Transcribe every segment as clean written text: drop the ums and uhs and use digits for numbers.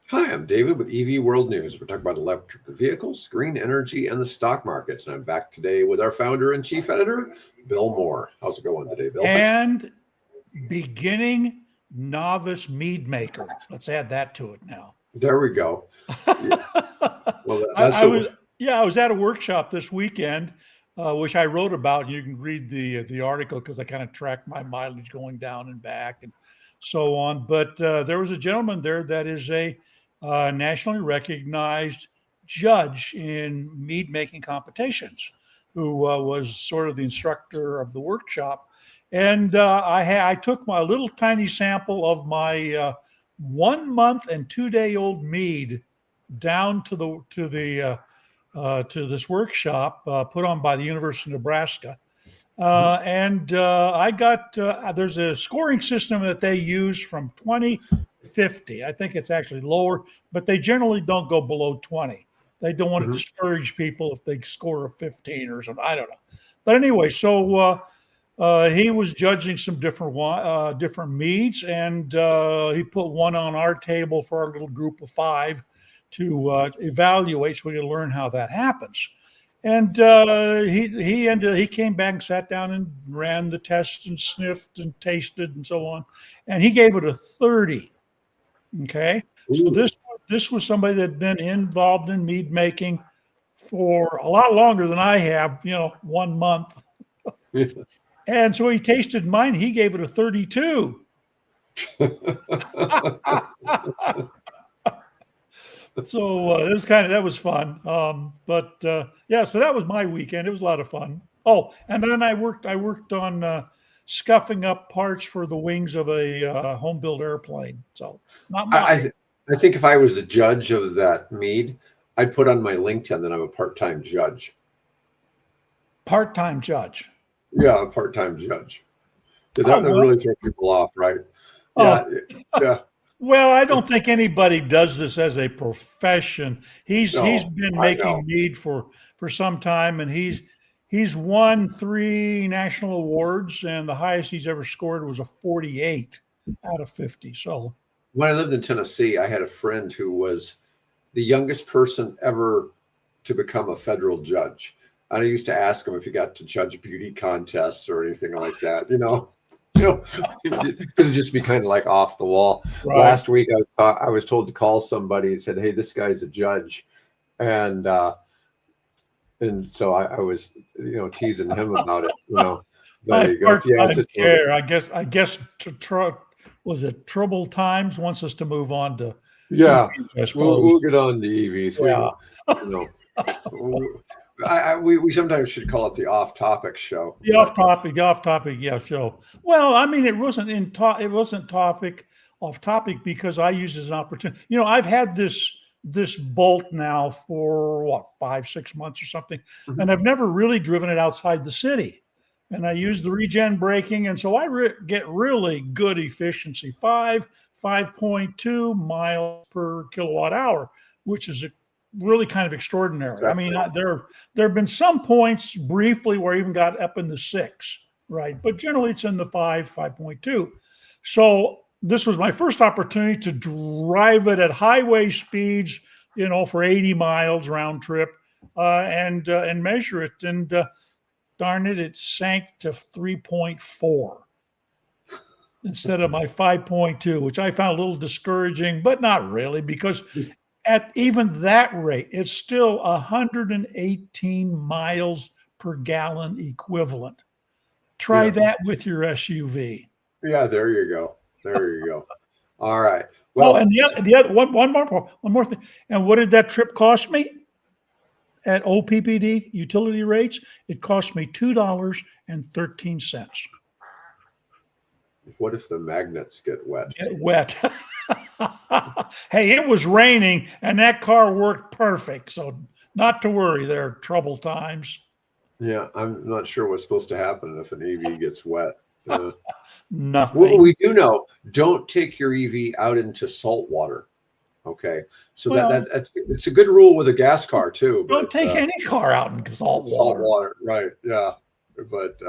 Hi, I'm David with EV World News. We're talking about electric vehicles, green energy, and the stock markets. And I'm back today with our founder and chief editor, Bill Moore. How's it going today, Bill? And beginning novice mead maker. Let's add that to it now. There we go. Yeah. Well, I was at a workshop this weekend, which I wrote about. You can read the article because I kind of tracked my mileage going down and back and so on. But there was a gentleman there that is a nationally recognized judge in mead making competitions, who was sort of the instructor of the workshop. And I took my little tiny sample of my 1 month and 2 day old mead down to this workshop put on by the University of Nebraska. And I got, there's a scoring system that they use from 20 to 50. I think it's actually lower, but they generally don't go below 20. They don't want to discourage people if they score a 15 or something. I don't know. But anyway, so he was judging some different meads, and he put one on our table for our little group of 5 to evaluate, so we could learn how that happens. And he came back and sat down and ran the test and sniffed and tasted and so on, and he gave it a 30. Okay, so this was somebody that had been involved in mead making for a lot longer than I have. 1 month. And so he tasted mine. He gave it a 32. So that was fun. So that was my weekend. It was a lot of fun. Oh, and then I worked on scuffing up parts for the wings of a home built airplane. So not much. I think if I was the judge of that mead, I'd put on my LinkedIn that I'm a part-time judge. Part-time judge. Yeah, a part-time judge. That really throw people off, right? Yeah. Well, I don't think anybody does this as a profession. He's been making mead for some time, and he's won 3 national awards, and the highest he's ever scored was a 48 out of 50. So when I lived in Tennessee, I had a friend who was the youngest person ever to become a federal judge. And I used to ask him if he got to judge beauty contests or anything like that, because it'd just be kind of like off the wall. Right. Last week, I was told to call somebody and said, "Hey, this guy's a judge," and so I was, teasing him about it. But he goes, "Yeah, just care." I guess was it troubled times wants us to move on to EVs, we'll get on to EVs. We sometimes should call it the off-topic show. The off-topic, show. Well, I mean, it wasn't off-topic because I use it as an opportunity. I've had this Bolt now for 5-6 months or something, and I've never really driven it outside the city. And I use the regen braking, and so I get really good efficiency, 5.2 miles per kilowatt hour, which is really kind of extraordinary. Exactly. I mean, there have been some points briefly where I even got up in the 6, right? But generally it's in the 5.2. So this was my first opportunity to drive it at highway speeds, for 80 miles round trip, and measure it. And darn it sank to 3.4 instead of my 5.2, which I found a little discouraging, but not really, because at even that rate, it's still 118 miles per gallon equivalent. Try that with your SUV. Yeah, there you go. All right. Well, and the other one more thing. And what did that trip cost me? At OPPD utility rates, it cost me $2.13. What if the magnets get wet? Hey, it was raining and that car worked perfect. So not to worry, there are trouble times. Yeah, I'm not sure what's supposed to happen if an EV gets wet. Nothing. What we do know, don't take your EV out into salt water. Okay, so it's a good rule with a gas car too. Don't take any car out in salt water. Right? Yeah, but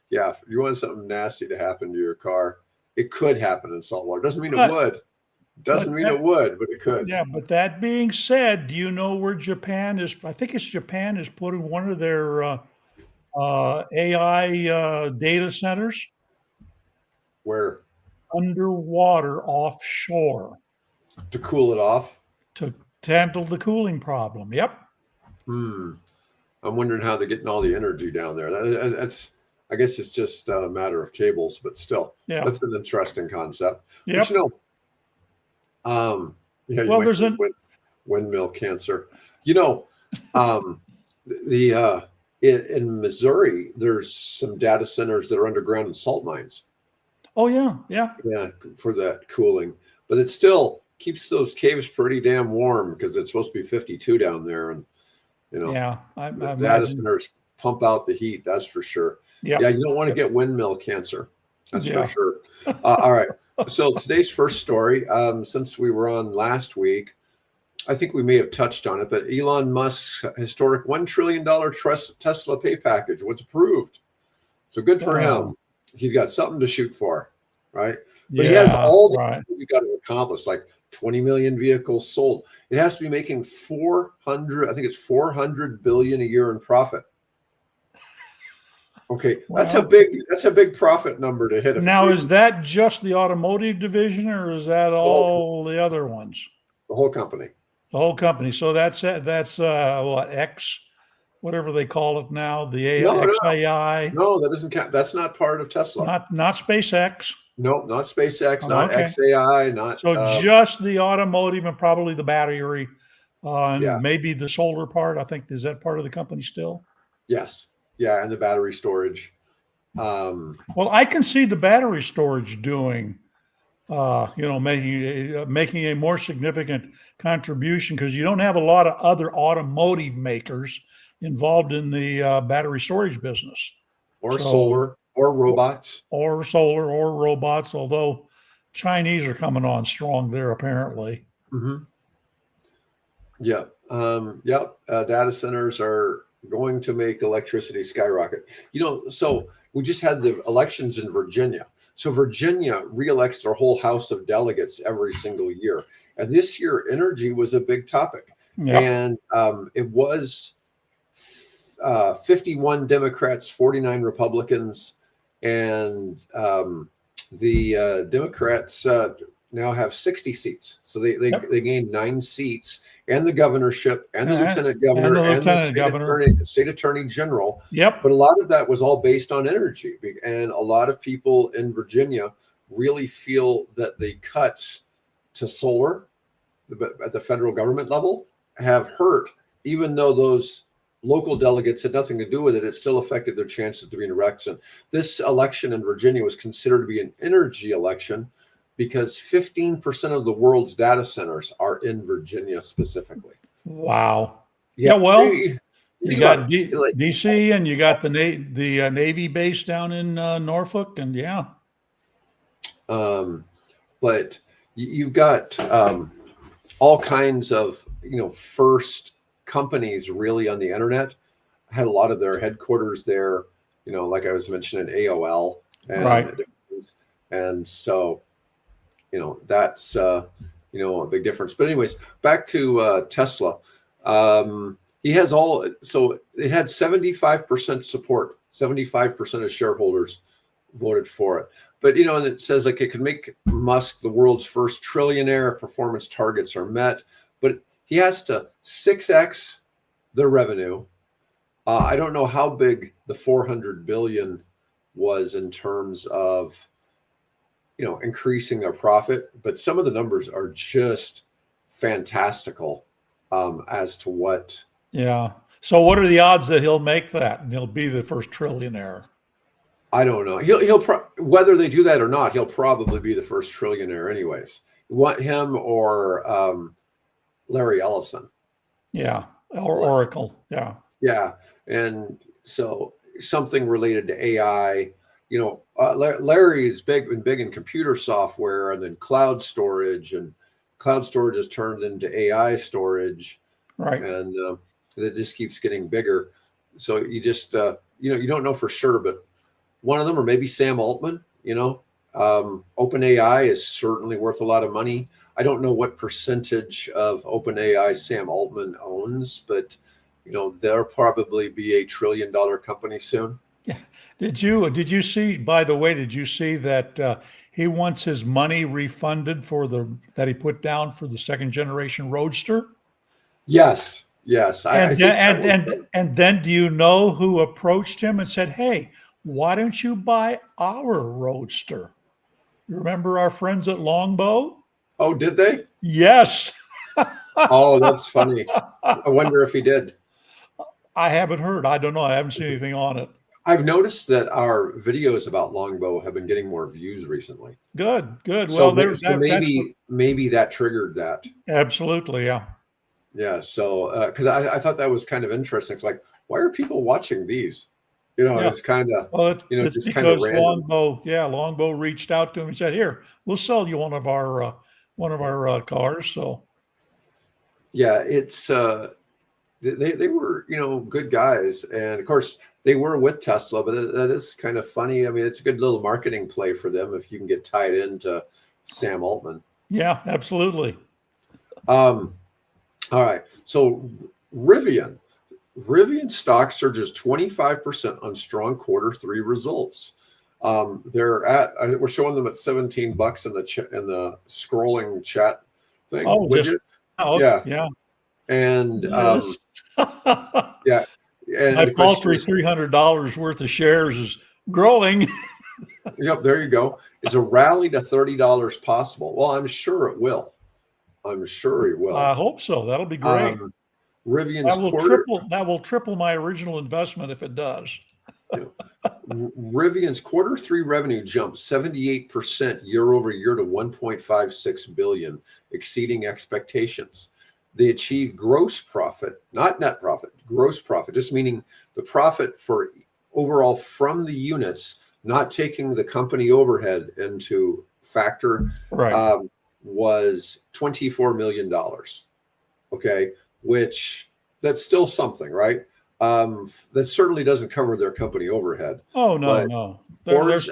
if you want something nasty to happen to your car, it could happen in salt water. Doesn't mean it would, Doesn't mean it would, but it could. Yeah, but that being said, do you know where Japan is? I think it's Japan is putting one of their AI data centers Where underwater offshore to cool it off. to handle the cooling problem. Yep. I'm wondering how they're getting all the energy down there. That's, I guess it's just a matter of cables, but still, Yeah. that's an interesting concept. Yep. But yeah, well, there's a windmill cancer. In Missouri, there's some data centers that are underground in salt mines. Oh yeah. For that cooling, but it still keeps those caves pretty damn warm because it's supposed to be 52 down there, and I data imagine. centers pump out the heat. That's for sure. Yep. Yeah, you don't want to get windmill cancer. That's Yeah. for sure. All right. So today's first story, since we were on last week, I think we may have touched on it, but Elon Musk's historic $1 trillion Tesla pay package was approved. So good for him. He's got something to shoot for, right? But he has all the things he's got to accomplish, like 20 million vehicles sold. It has to be making 400 billion a year in profit. Okay, that's a big profit number to hit. Now, is that just the automotive division, or is that all the other ones? The whole company. The whole company. So that's what, X, whatever they call it now, the XAI. No, that doesn't count. That's not part of Tesla. Not SpaceX. No, not SpaceX, not XAI, not. So just the automotive and probably the battery, and maybe the solar part. I think, is that part of the company still? Yes. Yeah, and the battery storage. Well, I can see the battery storage doing, making a more significant contribution, because you don't have a lot of other automotive makers involved in the battery storage business, or solar, or robots, or solar, or robots. Although Chinese are coming on strong there, apparently. Mm-hmm. Yeah. Data centers are going to make electricity skyrocket. So we just had the elections in Virginia. So Virginia reelects their whole House of Delegates every single year. And this year, energy was a big topic. Yep. And it was 51 Democrats, 49 Republicans. And the Democrats now have 60 seats. So they gained 9 seats, and the governorship, and the lieutenant governor, and the state attorney general. Yep. But a lot of that was all based on energy. And a lot of people in Virginia really feel that the cuts to solar at the federal government level have hurt, even though those local delegates had nothing to do with it. It still affected their chances to be in election. This election in Virginia was considered to be an energy election, because 15% of the world's data centers are in Virginia specifically. Wow. Yeah, well, you got DC, and you got the Navy base down in Norfolk, and but you've got all kinds of first companies really on the internet. Had a lot of their headquarters there, like I was mentioning, AOL, and so that's a big difference. But anyways, back to Tesla. He has so it had 75% support. 75% of shareholders voted for it. But and it says like it could make Musk the world's first trillionaire if performance targets are met. But he has to 6x the revenue. I don't know how big the 400 billion was in terms of increasing their profit, but some of the numbers are just fantastical as to what. Yeah. So what are the odds that he'll make that and he'll be the first trillionaire? I don't know. Whether they do that or not, he'll probably be the first trillionaire anyways. You want him or Larry Ellison. Yeah. Or Oracle. Yeah. Yeah. And so something related to AI. Larry is big in computer software, and then cloud storage, and cloud storage has turned into AI storage, right? And it just keeps getting bigger. So you just you don't know for sure, but one of them, or maybe Sam Altman, OpenAI is certainly worth a lot of money. I don't know what percentage of OpenAI Sam Altman owns, but they'll probably be a $1 trillion company soon. Yeah. Did you see, by the way, did you see that he wants his money refunded that he put down for the second generation Roadster? Yes, yes. I And think then, that and, was and and then do you know who approached him and said, "Hey, why don't you buy our Roadster?" You remember our friends at Longbow? oh, did they? Yes. Oh, that's funny. I wonder if he did. I haven't heard. I don't know. I haven't seen anything on it. I've noticed that our videos about Longbow have been getting more views recently. Good, good. So, Well, there so that's what, maybe that triggered that. absolutely, yeah. Yeah. So, because I thought that was kind of interesting. It's like, why are people watching these? Yeah. It's kind of, Well, it's just kind of because random. Longbow reached out to him and said, "Here, we'll sell you one of our cars." So, Yeah. They were, good guys. And of course, they were with Tesla, but that is kind of funny. I mean, it's a good little marketing play for them if you can get tied into Sam Altman. yeah, absolutely. Um, all right. So Rivian. Rivian stock surges 25% on strong Q3 results. We're showing them at $17 in the scrolling chat thing Oh, just widget. oh, Yeah. yeah. And Yes. yeah. And My the question paltry is, $300 worth of shares is growing. yep, there you go. Is a rally to $30 possible? Well, I'm sure it will. I'm sure it I will. hope so. That'll be great. Um, Rivian's That will quarter triple that will triple my original investment if it does. you Rivian's Q3 revenue jumped 78% year over year to 1.56 billion, exceeding expectations. They achieved gross profit, not net profit, gross profit, just meaning the profit for overall from the units, not taking the company overhead into factor, Right. was $24 million. Okay, which that's still something, right? That certainly doesn't cover their company overhead. Oh no, But no. Forbes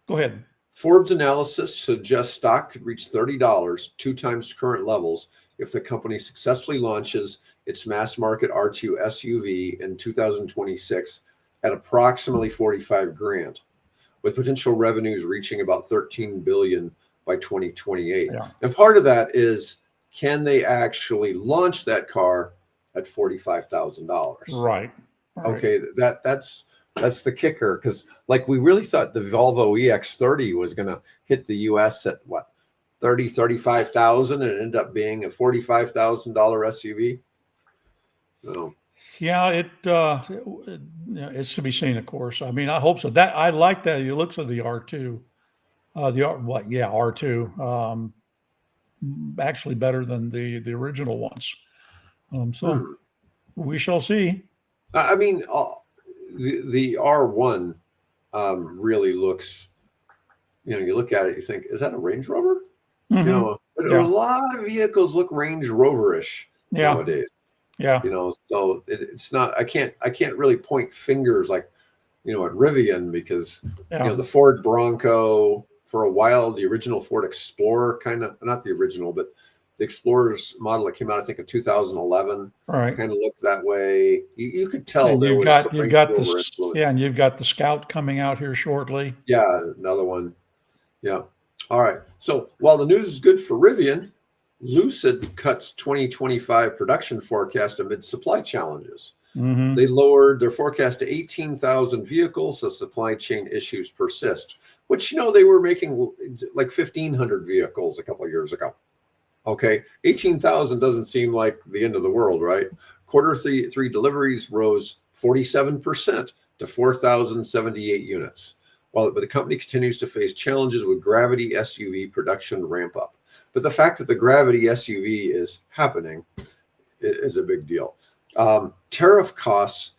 Go ahead. Forbes analysis suggests stock could reach $30, 2 times current levels, if the company successfully launches its mass market R2 SUV in 2026 at approximately 45 grand, with potential revenues reaching about 13 billion by 2028. Yeah. And part of that is, can they actually launch that car at $45,000? Right. Right. Okay, that's the kicker, because like we really thought the Volvo EX30 was going to hit the US at what, 35,000, and it ended up being a $45,000 SUV. No. Yeah, it's to be seen, of course. I mean, I hope so. That I like that. It looks like the R2. What? Yeah, R2. Actually better than the original ones. So Hmm. we shall see. I mean, the R1 really looks, you look at it, you think, is that a Range Rover? Hmm. But a Yeah. lot of vehicles look Range Rover-ish Yeah. nowadays. Yeah. So it's not. I can't really point fingers like, at Rivian, because Yeah. the Ford Bronco for a while, the original Ford Explorer, kind of, not the original, but the Explorer's model that came out, I think, in 2011, All right. kind of looked that way. You could tell And there you've was some got you've Range got Rover this, yeah, influence. and you've got the Scout coming out here shortly. Yeah, another one. Yeah. All right. So while the news is good for Rivian, Lucid cuts 2025 production forecast amid supply challenges. Hmm. They lowered their forecast to 18,000 vehicles as supply chain issues persist, which, they were making like 1,500 vehicles a couple of years ago. Okay. 18,000 doesn't seem like the end of the world, right? Q3 deliveries rose 47% to 4,078 units, but the company continues to face challenges with Gravity SUV production ramp up. But the fact that the Gravity SUV is happening is a big deal. Tariff costs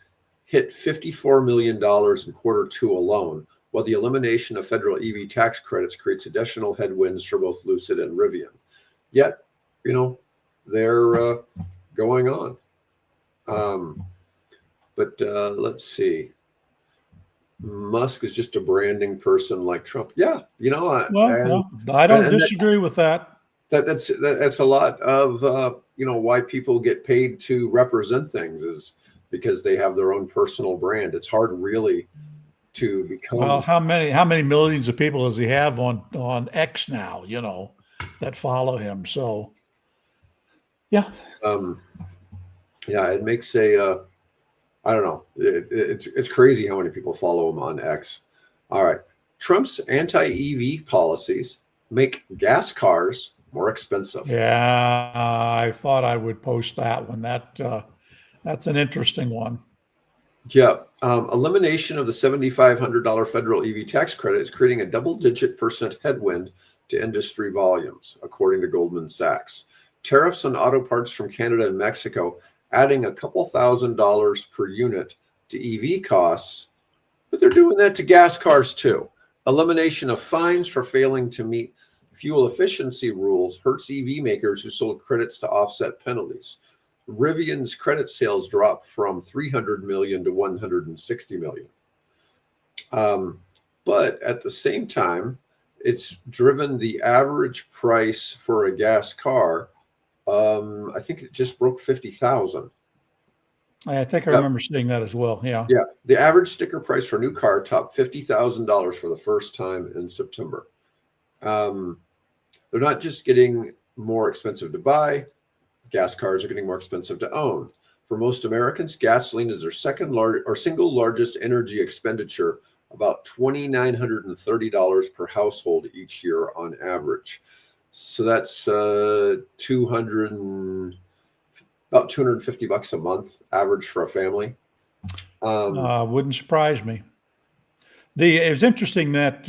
hit $54 million in Q2 alone, while the elimination of federal EV tax credits creates additional headwinds for both Lucid and Rivian. Yet, they're going on. But let's see. Musk is just a branding person like Trump. Yeah, Well, and no, I don't and disagree with that. that's a lot of why people get paid to represent things is because they have their own personal brand. It's hard really to Well, become. how many millions of people does he have on X now? That follow him. So yeah, Um, yeah, it makes I don't know. It's crazy how many people follow him on X. All right, Trump's anti-EV policies make gas cars more expensive. yeah. I thought I would post that one. That's an interesting one. Yeah, elimination of the $7,500 federal EV tax credit is creating a double-digit percent headwind to industry volumes, according to Goldman Sachs. Tariffs on auto parts from Canada and Mexico adding a couple $1,000s per unit to EV costs, but they're doing that to gas cars too. Elimination of fines for failing to meet fuel efficiency rules hurts EV makers who sold credits to offset penalties. Rivian's credit sales dropped from 300 million to 160 million. But at the same time, it's driven the average price for a gas car. I think it just broke 50,000. I think I Yep. remember seeing that as well. Yeah. Yeah, the average sticker price for a new car topped $50,000 for the first time in September. They're not just getting more expensive to buy, gas cars are getting more expensive to own. For most Americans, gasoline is their single largest energy expenditure, about $2,930 per household each year on average. So that's about $250 a month average for a family. Wouldn't surprise me. It was interesting that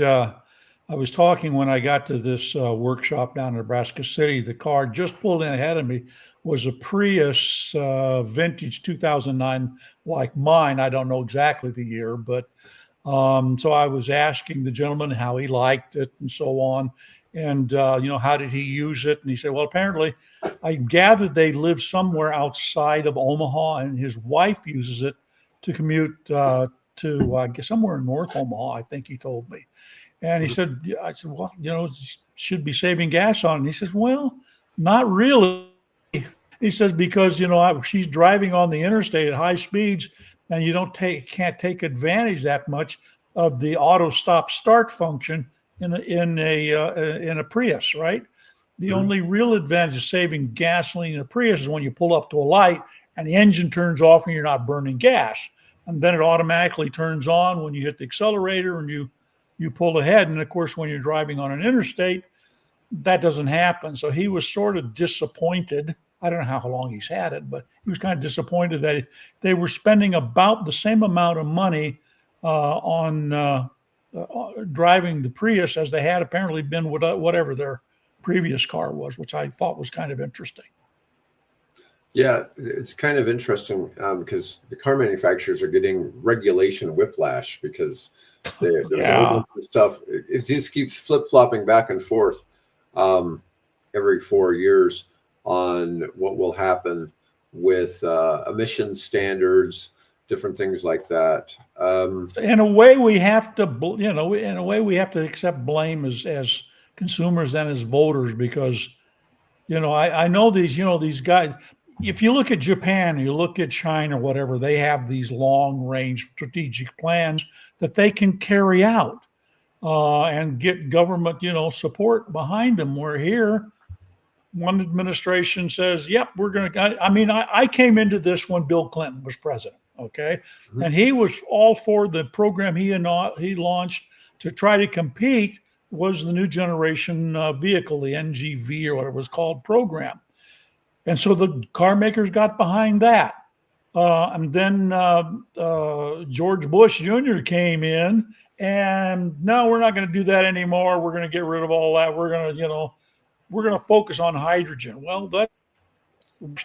I was talking when I got to this workshop down in Nebraska City. The car just pulled in ahead of me was a Prius vintage 2009, like mine. I don't know exactly the year, but so I was asking the gentleman how he liked it and so on. And, how did he use it? And he said, well, apparently I gathered they live somewhere outside of Omaha and his wife uses it to commute to I guess somewhere in North Omaha, I think he told me. And he said, I said, well, should be saving gas on it. And he says, well, not really. He says, because, she's driving on the interstate at high speeds and you can't take advantage that much of the auto stop start function in a Prius, right? The only real advantage of saving gasoline in a Prius is when you pull up to a light and the engine turns off and you're not burning gas. And then it automatically turns on when you hit the accelerator and you pull ahead. And of course, when you're driving on an interstate, that doesn't happen. So he was sort of disappointed. I don't know how long he's had it, but he was kind of disappointed that they were spending about the same amount of money on driving the Prius as they had apparently been with whatever their previous car was, which I thought was kind of interesting. Yeah, it's kind of interesting because the car manufacturers are getting regulation whiplash because there's a whole bunch of stuff. It just keeps flip-flopping back and forth every 4 years on what will happen with emission standards, different things like that. In a way, we have to accept blame as consumers and as voters because, I know these guys. If you look at Japan, you look at China, whatever, they have these long-range strategic plans that they can carry out and get government, support behind them. Where here, one administration says, "Yep, we're going to." I mean, I came into this when Bill Clinton was president, okay, and he was all for the program he launched to try to compete was the new generation vehicle, the NGV or whatever it was called program. And so the car makers got behind that. And then George Bush Jr. came in and no, we're not going to do that anymore. We're going to get rid of all that. We're going to focus on hydrogen. Well,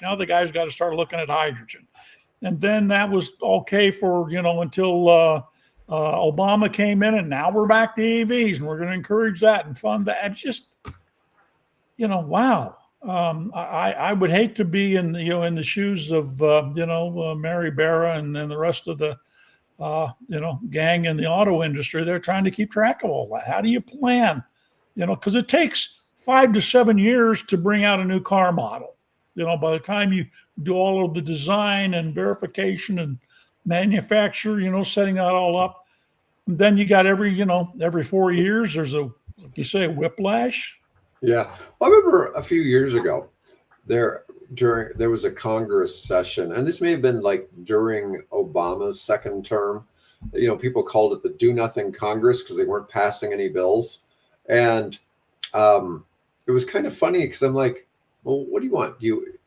now the guy's got to start looking at hydrogen. And then that was okay for, until Obama came in and now we're back to EVs and we're going to encourage that and fund that. It's just, wow. I would hate to be in the shoes of Mary Barra and then the rest of the gang in the auto industry. They're trying to keep track of all that. How do you plan? Because it takes 5 to 7 years to bring out a new car model. By the time you do all of the design and verification and manufacture, setting that all up, and then you got every 4 years, there's like you say, whiplash. Yeah. Well, I remember a few years ago, there was a Congress session, and this may have been like during Obama's second term. People called it the Do Nothing Congress because they weren't passing any bills, and it was kind of funny because I'm like, well, what do you want? You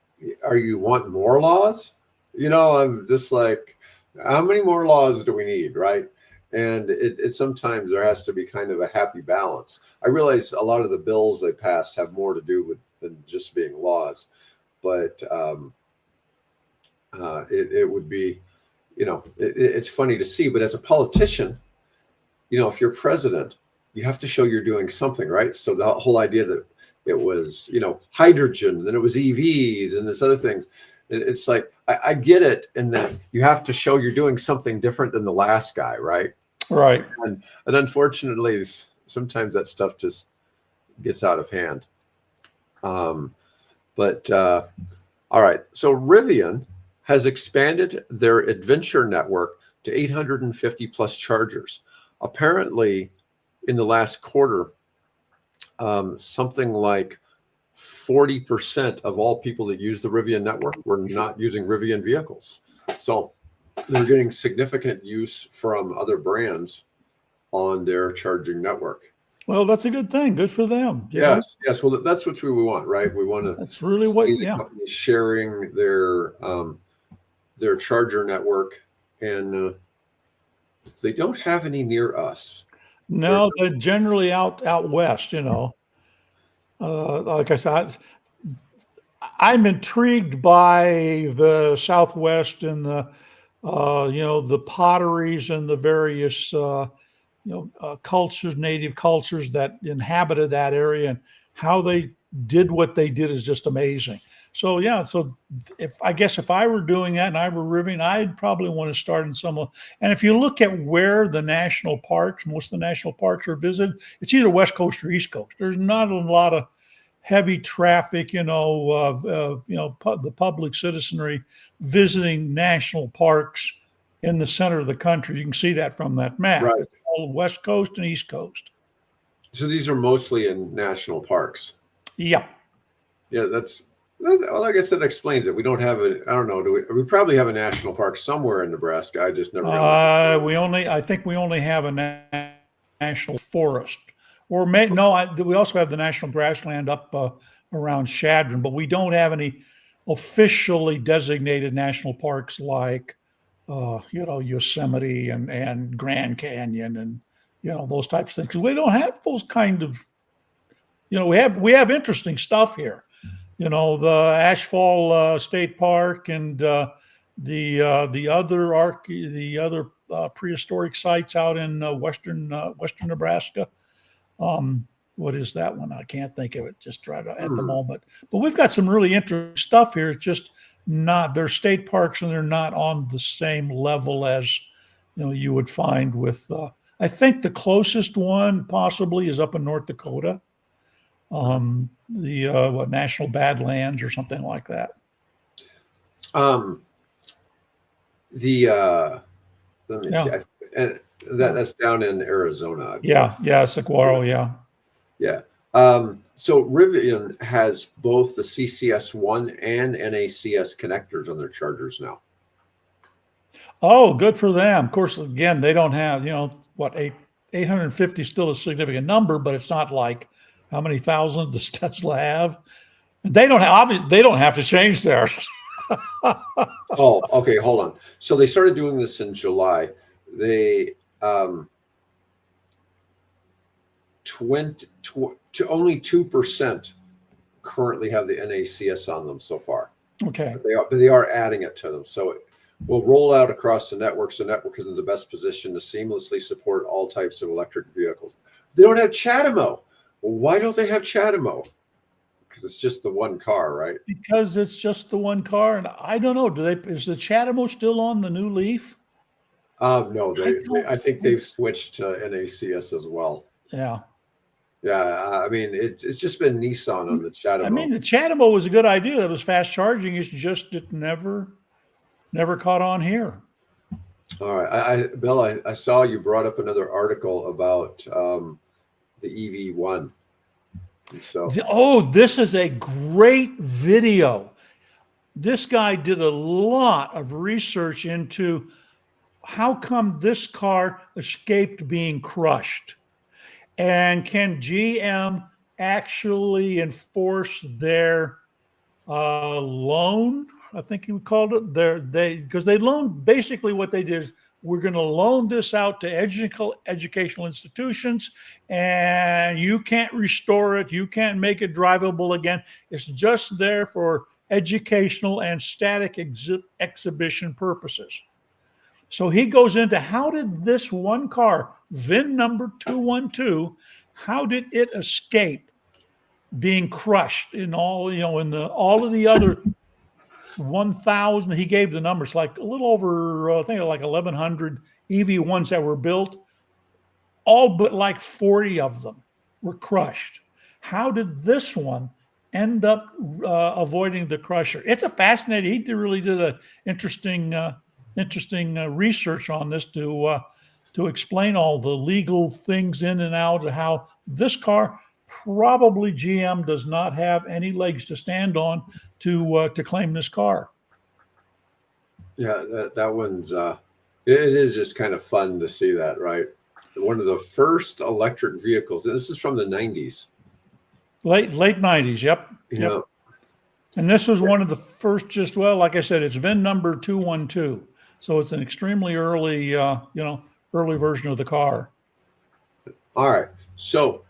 want more laws? I'm just like, how many more laws do we need, right? And it sometimes there has to be kind of a happy balance. I realize a lot of the bills they passed have more to do with than just being laws, but it would be, it's funny to see. But as a politician, if you're president, you have to show you're doing something, right? So the whole idea that it was, hydrogen, then it was EVs and this other things. It's like, I get it. And then you have to show you're doing something different than the last guy, right? Right. And unfortunately, sometimes that stuff just gets out of hand. All right. So Rivian has expanded their adventure network to 850 plus chargers. Apparently, in the last quarter, something like 40% of all people that use the Rivian network were not using Rivian vehicles. So they're getting significant use from other brands on their charging network. Well, that's a good thing. Good for them. Yes. Well, that's what we want, right? We want to. That's really what. Yeah. Companies sharing their charger network, and they don't have any near us. No, they're generally out west. Like I said, I'm intrigued by the Southwest and the potteries and the various cultures, native cultures that inhabited that area, and how they did what they did is just amazing. So yeah, if I were doing that and I were Rivian, I'd probably want to start in some. And if you look at where the national parks, most of the national parks are visited, it's either West Coast or East Coast. There's not a lot of heavy traffic, the public citizenry visiting national parks in the center of the country. You can see that from that map. Right. It's all West Coast and East Coast. So these are mostly in national parks. Yeah. Yeah, well, I guess that explains it. We don't have I don't know. We probably have a national park somewhere in Nebraska. I just never. I think we only have a national forest, or we also have the national grassland up around Shadron, but we don't have any officially designated national parks like, Yosemite and Grand Canyon and those types of things. Because we don't have those kind of, we have interesting stuff here. The Ashfall State Park and the other prehistoric sites out in western Nebraska. What is that one? I can't think of it just right at the moment. But we've got some really interesting stuff here. It's just they're state parks and they're not on the same level as you would find with. I think the closest one possibly is up in North Dakota. The National Badlands or something like that. Let me see. And that's down in Arizona. Yeah, Saguaro, yeah. So Rivian has both the CCS1 and NACS connectors on their chargers now. Oh, good for them. Of course, again, they don't have, 850 is still a significant number, but it's not like how many thousands does Tesla have? They don't have to change theirs. Oh, okay. Hold on. So they started doing this in July. They only 2% currently have the NACS on them so far. Okay. But they are adding it to them. So we'll roll out across the network. So network is in the best position to seamlessly support all types of electric vehicles. They don't have CHAdeMO. Well, why don't they have CHAdeMO? Because it's just the one car, right? Because it's just the one car, and I don't know. Is the CHAdeMO still on the new Leaf? No, I think they've switched to NACS as well. Yeah. Yeah, I mean, it's just been Nissan on the I Chatamo. mean, the Chatamo was a good idea. That was fast charging. It's just it never caught on here. All right, Bill, I saw you brought up another article about the EV1. So, This is a great video. This guy did a lot of research into how come this car escaped being crushed, and can GM actually enforce their loan? I think he called it because they loaned. Basically, what they did is, we're going to loan this out to educational institutions, and you can't restore it. You can't make it drivable again. It's just there for educational and static exhibition purposes. So he goes into how did this one car, VIN number 212, how did it escape being crushed in all, all of the other 1,000, he gave the numbers, like a little over, I think like 1,100 EV1s that were built. All but like 40 of them were crushed. How did this one end up avoiding the crusher? It's a fascinating, he really did an interesting research on this to explain all the legal things in and out of how this car, probably GM does not have any legs to stand on to claim this car. Yeah, that one's it is just kind of fun to see that, right? One of the first electric vehicles, and this is from the 90s. Late 90s, yep. Yep. And this was one of the first, just, well, like I said, it's VIN number 212. So it's an extremely early, early version of the car. All right. So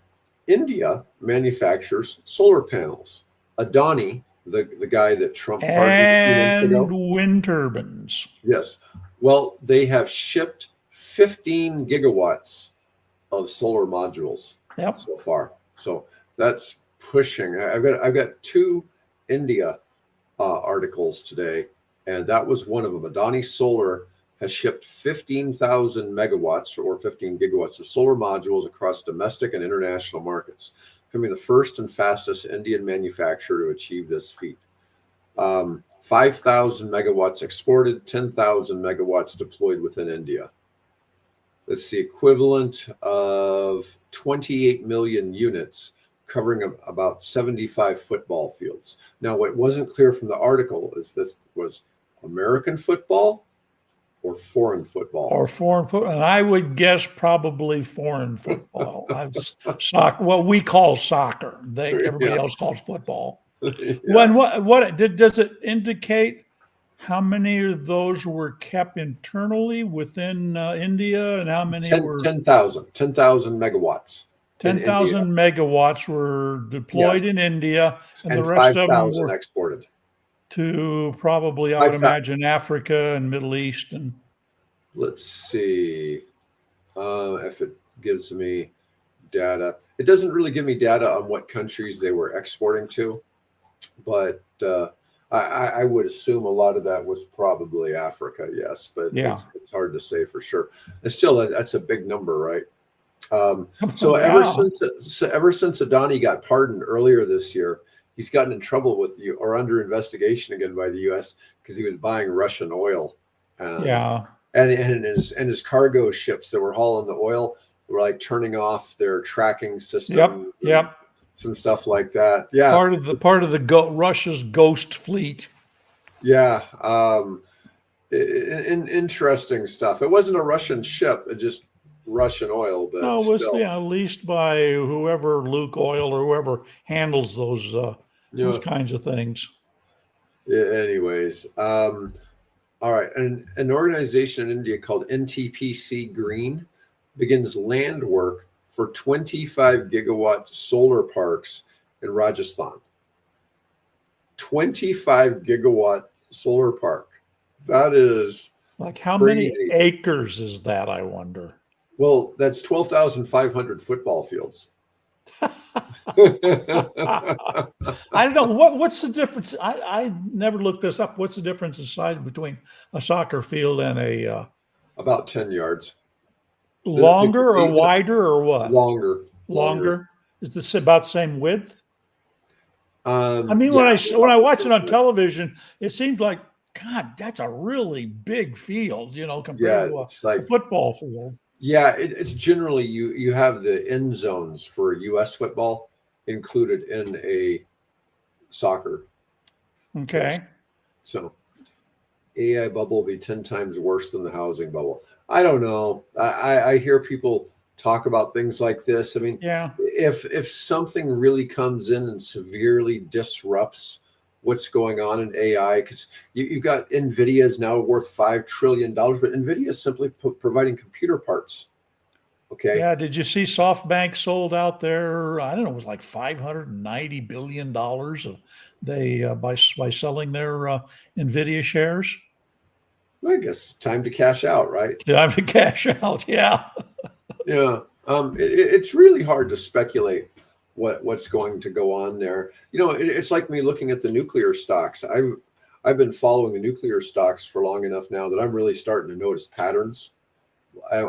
India manufactures solar panels. Adani, the guy that Trump pardoned and wind turbines. Yes. Well, they have shipped 15 gigawatts of solar modules so far. So that's pushing. I've got two India articles today, and that was one of them. Adani Solar has shipped 15,000 megawatts or 15 gigawatts of solar modules across domestic and international markets, becoming the first and fastest Indian manufacturer to achieve this feat. 5,000 megawatts exported, 10,000 megawatts deployed within India. That's the equivalent of 28 million units, covering about 75 football fields. Now, what wasn't clear from the article is this was American football or foreign football. Or foreign football. And I would guess probably foreign football. Soccer, what we call soccer. Everybody else calls football. Yeah. When does it indicate how many of those were kept internally within India, and how many were 10,000 megawatts. 10,000 megawatts were deployed in India, and the rest of them were exported to probably, I would imagine, Africa and Middle East. And let's see if it gives me data. It doesn't really give me data on what countries they were exporting to, but I would assume a lot of that was probably Africa, yes, but it's hard to say for sure. And still, that's a big number, right? So ever since Adani got pardoned earlier this year, he's gotten in trouble with or under investigation again by the U.S. because he was buying Russian oil. And his cargo ships that were hauling the oil were like turning off their tracking system. Yep. Some stuff like that. Yeah. Part of the Russia's ghost fleet. Yeah. Interesting stuff. It wasn't a Russian ship. It just Russian oil, but no, it was leased by whoever, Luke Oil or whoever handles those kinds of things. Yeah, anyways, all right, and an organization in India called NTPC Green begins land work for 25 gigawatt solar parks in Rajasthan. 25 gigawatt solar park. That is like how many acres is that, I wonder? Well, that's 12,500 football fields. I don't know. What's the difference? I never looked this up. What's the difference in size between a soccer field and About 10 yards. Longer or wider or what? Longer. Longer. Is this about the same width? I mean, Yeah, when I watch it on television, it seems like, God, that's a really big field, compared to it's a like, football field. yeah, it's generally you have the end zones for U.S. football included in a soccer. Okay. So AI bubble will be 10 times worse than the housing bubble. I don't know. I hear people talk about things like this. I mean, Yeah. if something really comes in and severely disrupts what's going on in AI, because you've got NVIDIA is now worth $5 trillion, but NVIDIA is simply providing computer parts. Okay. Yeah. Did you see SoftBank sold out there? I don't know. It was like $590 billion by selling their NVIDIA shares. I guess time to cash out, right? Time to cash out. Yeah. Yeah. It's really hard to speculate what's going to go on there. It's like me looking at the nuclear stocks. I've been following the nuclear stocks for long enough now that I'm really starting to notice patterns.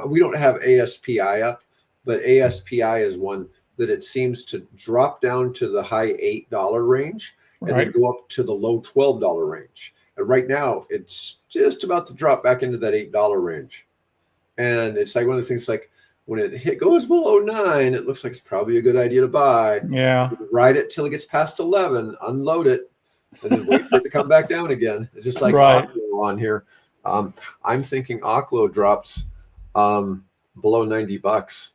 We don't have ASPI up, but ASPI is one that it seems to drop down to the high $8 range and then Right. go up to the low $12 range. And right now, it's just about to drop back into that $8 range. And it's like one of the things, like when it goes below 9, it looks like it's probably a good idea to buy. Yeah. Ride it till it gets past 11, unload it, and then wait for it to come back down again. It's just like Right. Oklo on here. I'm thinking Oklo drops below $90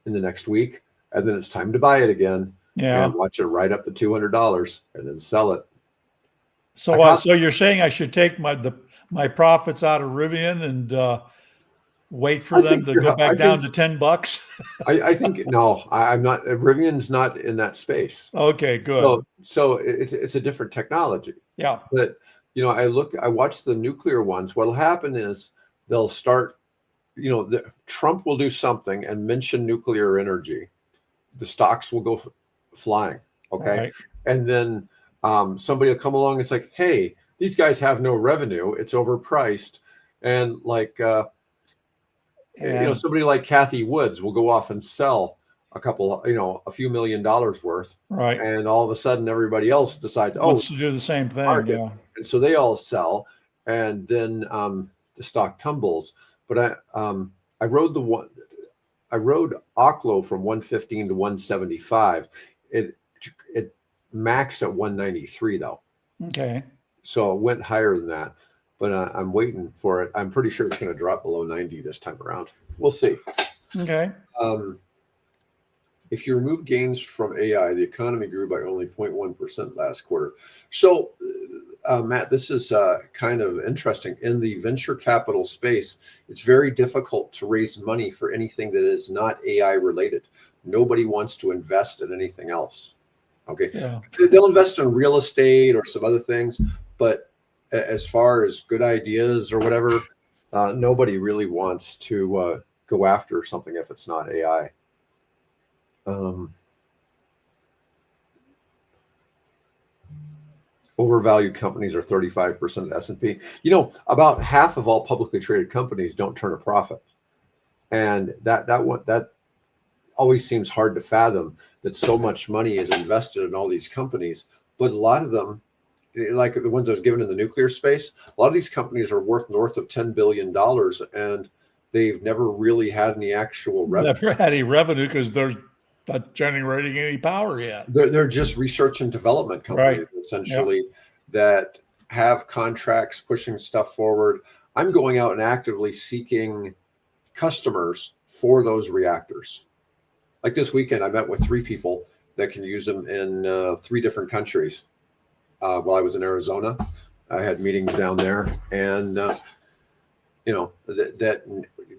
in the next week, and then it's time to buy it again. Yeah. And watch it right up to $200 and then sell it. So you're saying I should take my profits out of Rivian and wait for them to go back down to $10? I think no, I'm not. Rivian's not in that space. Okay, good. So it's a different technology. Yeah. But I watch the nuclear ones. What'll happen is they'll start. Trump will do something and mention nuclear energy. The stocks will go flying. Okay, Right. and then somebody will come along and it's like, hey, these guys have no revenue. It's overpriced, and like. Somebody like Kathy Woods will go off and sell a few $1 million worth. Right. And all of a sudden everybody else decides, Wants to do the same thing. market. Yeah. And so they all sell, and then the stock tumbles. But I rode Oklo from 115 to 175. It maxed at 193 though. Okay. So it went higher than that. But I'm waiting for it. I'm pretty sure it's going to drop below 90 this time around. We'll see. Okay. If you remove gains from AI, the economy grew by only 0.1% last quarter. So, Matt, this is kind of interesting. In the venture capital space, it's very difficult to raise money for anything that is not AI related. Nobody wants to invest in anything else. Okay. Yeah. They'll invest in real estate or some other things, but as far as good ideas or whatever, nobody really wants to go after something if it's not AI. Overvalued companies are 35% of the S&P. About half of all publicly traded companies don't turn a profit, and that always seems hard to fathom, that so much money is invested in all these companies, but a lot of them, like the ones I was given in the nuclear space, a lot of these companies are worth north of $10 billion, and they've never really had any actual revenue. Never had any revenue because they're not generating any power yet. They're just research and development companies, right, essentially, that have contracts pushing stuff forward. I'm going out and actively seeking customers for those reactors. Like this weekend, I met with 3 people that can use them in 3 different countries. While I was in Arizona, I had meetings down there, and that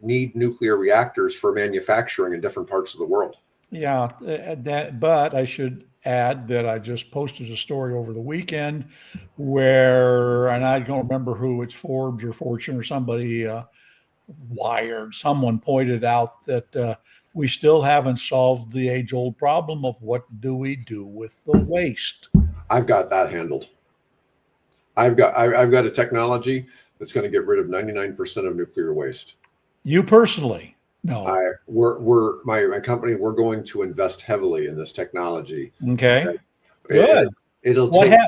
need nuclear reactors for manufacturing in different parts of the world. Yeah, but I should add that I just posted a story over the weekend where, and I don't remember who, it's Forbes or Fortune or somebody, Wired, someone pointed out that we still haven't solved the age-old problem of what do we do with the waste. I've got that handled. I've got a technology that's going to get rid of 99% of nuclear waste. You personally? No. My company, we're going to invest heavily in this technology. Okay. Okay? Good. It'll What take.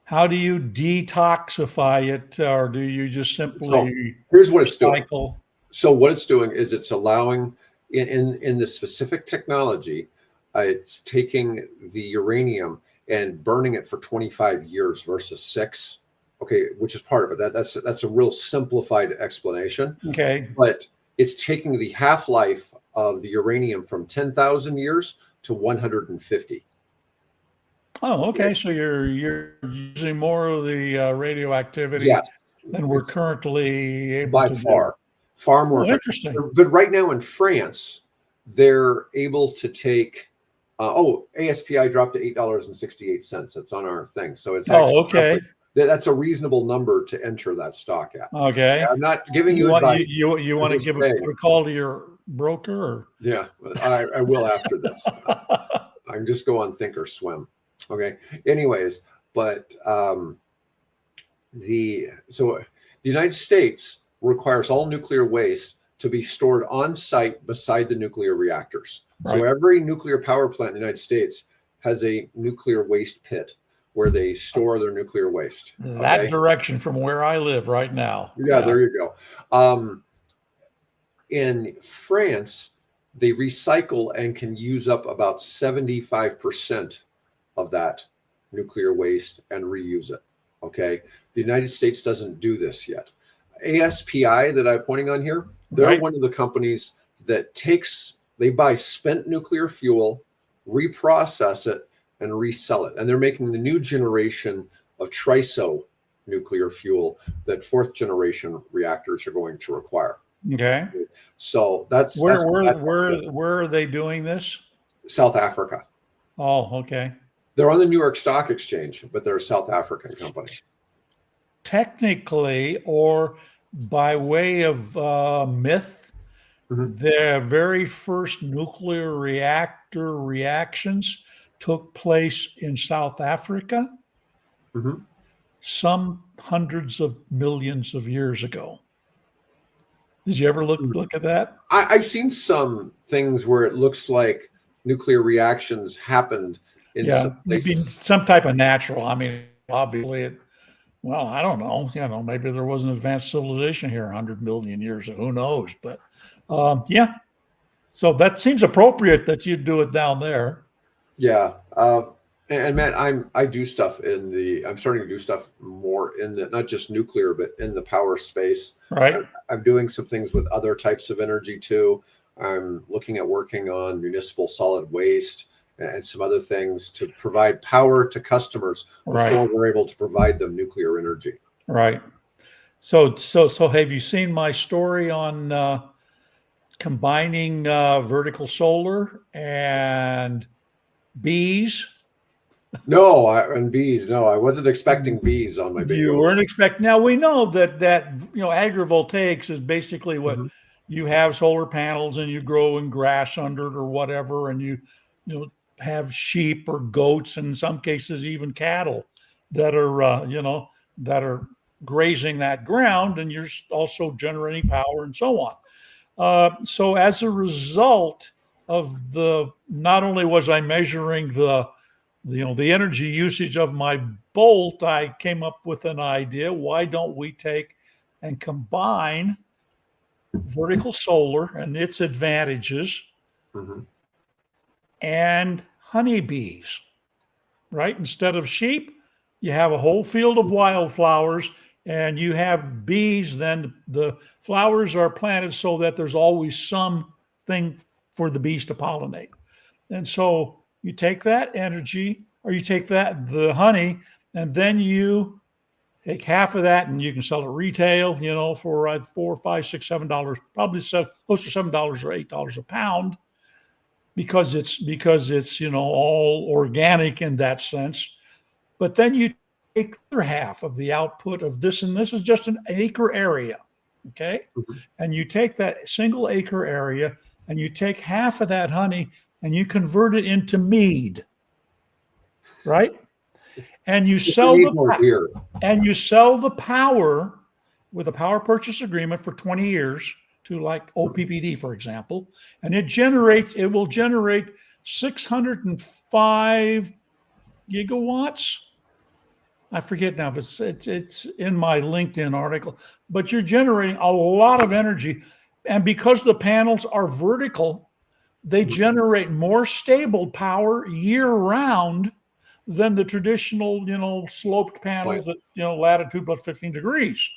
how do you detoxify it, or do you just So simply here's what it's doing. recycle? So what it's doing is it's allowing in the specific technology, it's taking the uranium and burning it for 25 years versus 6. Okay, which is part of it. That's a real simplified explanation. Okay. But it's taking the half-life of the uranium from 10,000 years to 150. Oh, okay. So you're using more of the radioactivity Yes, than we're currently able by to do. far more Oh, effective. interesting. But right now in France, they're able to take. ASPI dropped to $8.68. It's on our thing, so it's actually Oh, okay. that's a reasonable number to enter that stock at. Okay. I'm not giving You you want advice. you want to Just give saying. a call to your broker, or? Yeah, I will after this. I can just go on Thinkorswim. Okay. Anyways, but the United States requires all nuclear waste to be stored on site beside the nuclear reactors. Right. So every nuclear power plant in the United States has a nuclear waste pit where they store their nuclear waste. That Okay? direction from where I live right now. Yeah, there you go. In France, they recycle and can use up about 75% of that nuclear waste and reuse it. Okay. The United States doesn't do this yet. ASPI that I'm pointing on here, they're Right. one of the companies that they buy spent nuclear fuel, reprocess it, and resell it. And they're making the new generation of TRISO nuclear fuel that 4th generation reactors are going to require. Okay. So that's Where are they doing this? South Africa. Oh, okay. They're on the New York Stock Exchange, but they're a South African company. Technically, or by way of myth, their very first nuclear reactor reactions took place in South Africa some hundreds of millions of years ago. Did you ever look at that? I've seen some things where it looks like nuclear reactions happened in some maybe places. some type of natural. I mean, obviously, I don't know. Maybe there was an advanced civilization here 100 million years ago. Who knows? But yeah. So that seems appropriate that you do it down there. Yeah. And Matt, I do stuff I'm starting to do stuff more in the, not just nuclear, but in the power space. Right. I'm doing some things with other types of energy too. I'm looking at working on municipal solid waste and some other things to provide power to customers before we're able to provide them nuclear energy. Right. So have you seen my story on combining vertical solar and bees? No, and bees. No, I wasn't expecting bees on my big. You weren't expecting. Now we know that agrivoltaics is basically what you have solar panels and you grow in grass under it or whatever, and you have sheep or goats, and in some cases even cattle that are grazing that ground, and you're also generating power and so on. So as a result of not only was I measuring the energy usage of my bolt, I came up with an idea. Why don't we take and combine vertical solar and its advantages and honeybees, right? Instead of sheep, you have a whole field of wildflowers and you have bees. Then the flowers are planted so that there's always something for the bees to pollinate. And so you take that energy, or you take the honey, and then you take half of that and you can sell it retail, for $4, $5, $6, $7, probably close to $7 or $8 a pound, because it's all organic in that sense. But then you take the other half of the output of this, and this is just an acre area, okay? And you take that single acre area and you take half of that honey and you convert it into mead, right? And you sell the power with a power purchase agreement for 20 years to like OPPD, for example, and it will generate 605 gigawatts. I forget now if it's in my LinkedIn article, but you're generating a lot of energy. And because the panels are vertical, they generate more stable power year round than the traditional, sloped panels at, latitude plus 15 degrees.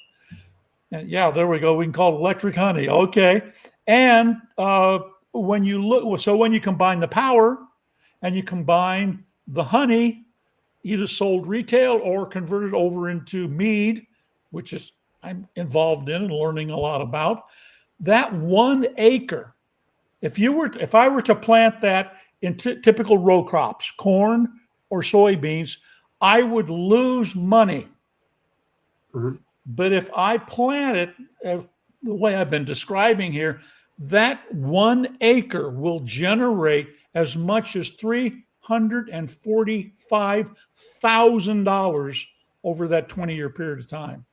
And yeah, there we go. We can call it electric honey. Okay. And when you combine the power and you combine the honey, either sold retail or converted over into mead, which is I'm involved in and learning a lot about, that 1 acre, if I were to plant that in typical row crops, corn or soybeans, I would lose money. Mm-hmm. But if I plant it the way I've been describing here, that 1 acre will generate as much as $345,000 over that 20-year period of time.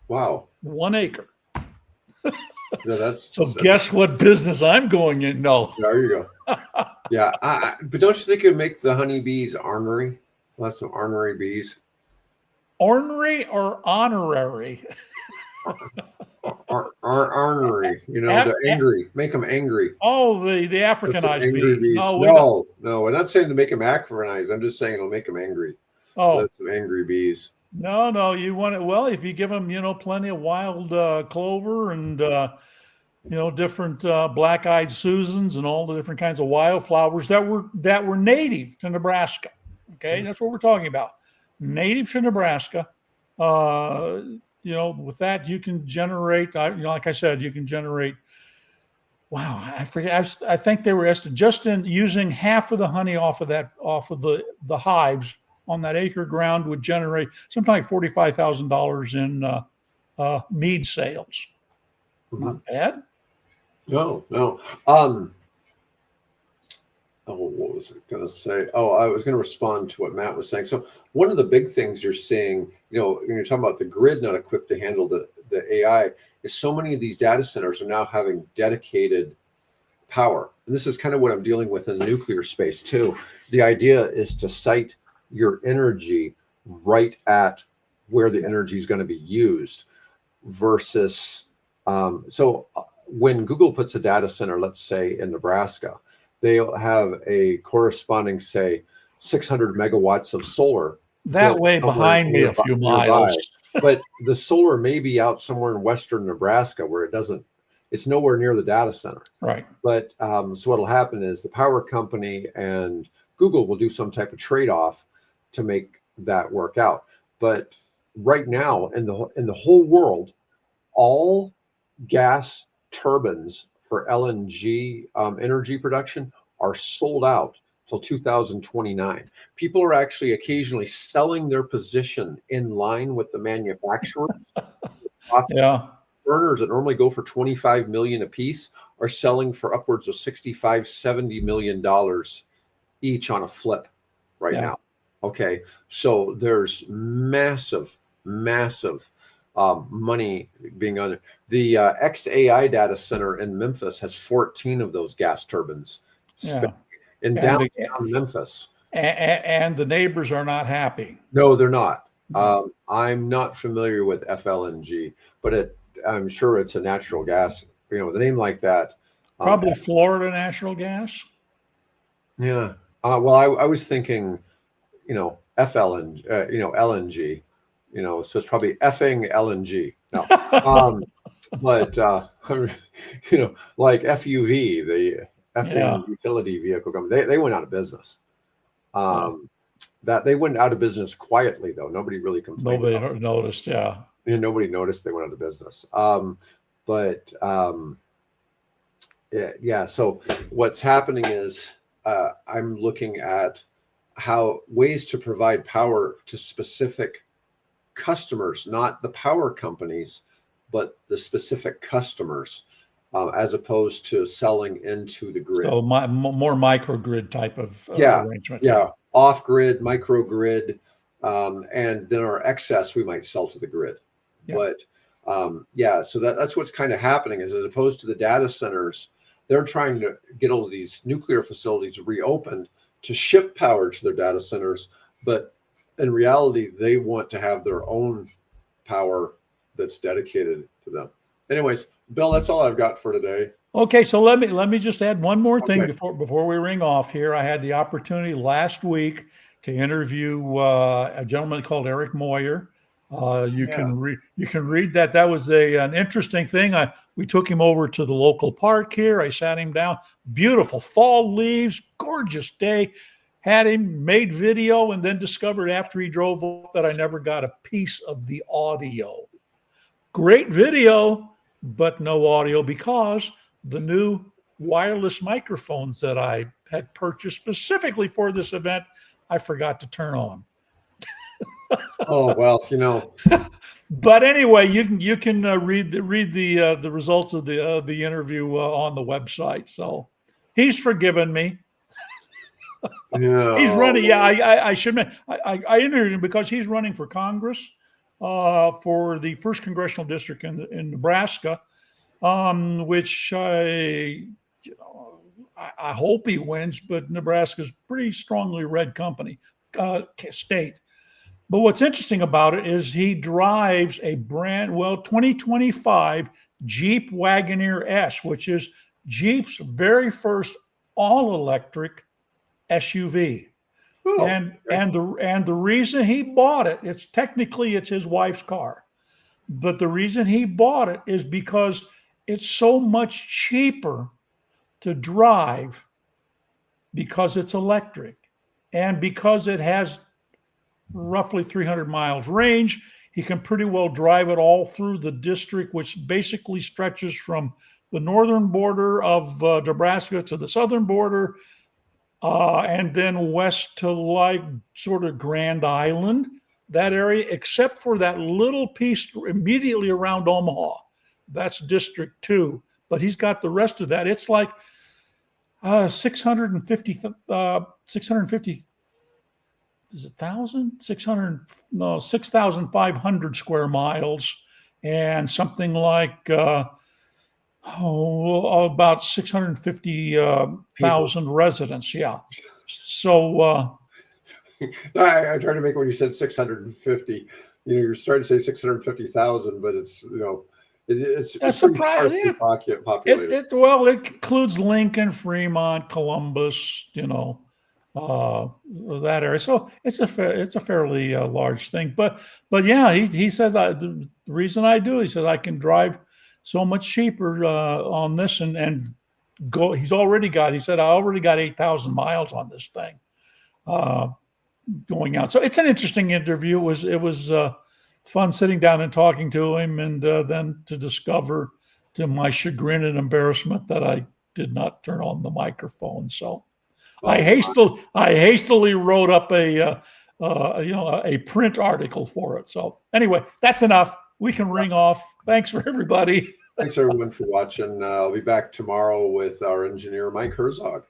Wow. 1 acre. Yeah, guess what business I'm going in? No. There you go. Yeah, but don't you think it would make the honeybees ornery? We'll have some ornery bees. Ornery or honorary? Ornery. They're angry. Make them angry. Oh, the Africanized angry bees. No, we're not saying to make them Africanized. I'm just saying it'll make them angry. Oh, some angry bees. No, you want it. Well, if you give them, plenty of wild clover and, different black-eyed Susans and all the different kinds of wildflowers that were native to Nebraska. Okay, that's what we're talking about. Native to Nebraska. With that you can generate. Like I said, you can generate. Wow, I forget. I think they were just in using half of the honey off of the hives on that acre ground would generate something like $45,000 in mead sales. Mm-hmm. Not bad. No. What was I going to say? I was going to respond to what Matt was saying. So one of the big things you're seeing, when you're talking about the grid not equipped to handle the AI, is so many of these data centers are now having dedicated power. And this is kind of what I'm dealing with in the nuclear space too. The idea is to site your energy right at where the energy is going to be used versus so when Google puts a data center, let's say in Nebraska, they'll have a corresponding, say, 600 megawatts of solar that way behind me a few miles. But the solar may be out somewhere in western Nebraska where it's nowhere near the data center. Right. But so what'll happen is the power company and Google will do some type of trade-off to make that work out. But right now in the whole world, all gas turbines for LNG energy production are sold out till 2029. People are actually occasionally selling their position in line with the manufacturer. Yeah. Burners that normally go for 25 million a piece are selling for upwards of 65-70 million dollars each on a flip right now. Okay, so there's massive money being on it. The XAI data center in Memphis has 14 of those gas turbines in downtown Memphis. And the neighbors are not happy. No, they're not. I'm not familiar with FLNG, but I'm sure it's a natural gas, the name like that. Probably Florida natural gas. Yeah. Well, I was thinking, FLNG, LNG, so it's probably effing LNG. No. But, like FUV, the effing utility vehicle company, they went out of business. That they went out of business quietly, though. Nobody really complained. Nobody noticed, nobody noticed they went out of business. So what's happening is I'm looking at how ways to provide power to specific customers, not the power companies, but the specific customers, as opposed to selling into the grid. So more microgrid type of arrangement. Yeah, off-grid, microgrid, and then our excess we might sell to the grid. But yeah, so that's what's kind of happening is, as opposed to the data centers, they're trying to get all of these nuclear facilities reopened to ship power to their data centers. But in reality, they want to have their own power that's dedicated to them. Anyways, Bill, that's all I've got for today. Okay, so let me just add one more thing Okay. before we ring off here. I had the opportunity last week to interview a gentleman called Eric Moyer. You can read that. That was an interesting thing. We took him over to the local park here. I sat him down. Beautiful fall leaves, gorgeous day. Had him, made video, and then discovered after he drove off that I never got a piece of the audio. Great video, but no audio because the new wireless microphones that I had purchased specifically for this event, I forgot to turn on. Oh, well, you know. But anyway, you can read the results of the interview on the website. So he's forgiven me. No. He's running. Yeah, I should mention. I interviewed him because he's running for Congress for the 1st Congressional District in Nebraska, which I hope he wins. But Nebraska's pretty strongly red state. But what's interesting about it is he drives a 2025 Jeep Wagoneer S, which is Jeep's very first all-electric SUV. Oh, and the reason he bought it, it's his wife's car. But the reason he bought it is because it's so much cheaper to drive because it's electric and because it has roughly 300 miles range. He can pretty well drive it all through the district, which basically stretches from the northern border of Nebraska to the southern border, and then west to like sort of Grand Island, that area, except for that little piece immediately around Omaha. That's District 2. But he's got the rest of that. It's like 650 is it 6,500 square miles, and something like about 650,000 residents. Yeah. So I tried to make, when you said 650, you're starting to say 650,000, but it's, it's surprising. Populated. It includes Lincoln, Fremont, Columbus, that area. So it's a fairly large thing. But yeah, he says the reason I do, he says I can drive so much cheaper on this and go. He said I already got 8,000 miles on this thing going out. So it's an interesting interview. It was fun sitting down and talking to him, and then to discover, to my chagrin and embarrassment, that I did not turn on the microphone. So I hastily wrote up a print article for it. So anyway, that's enough. We can ring off. Thanks for everybody. Thanks everyone for watching. I'll be back tomorrow with our engineer, Mike Herzog.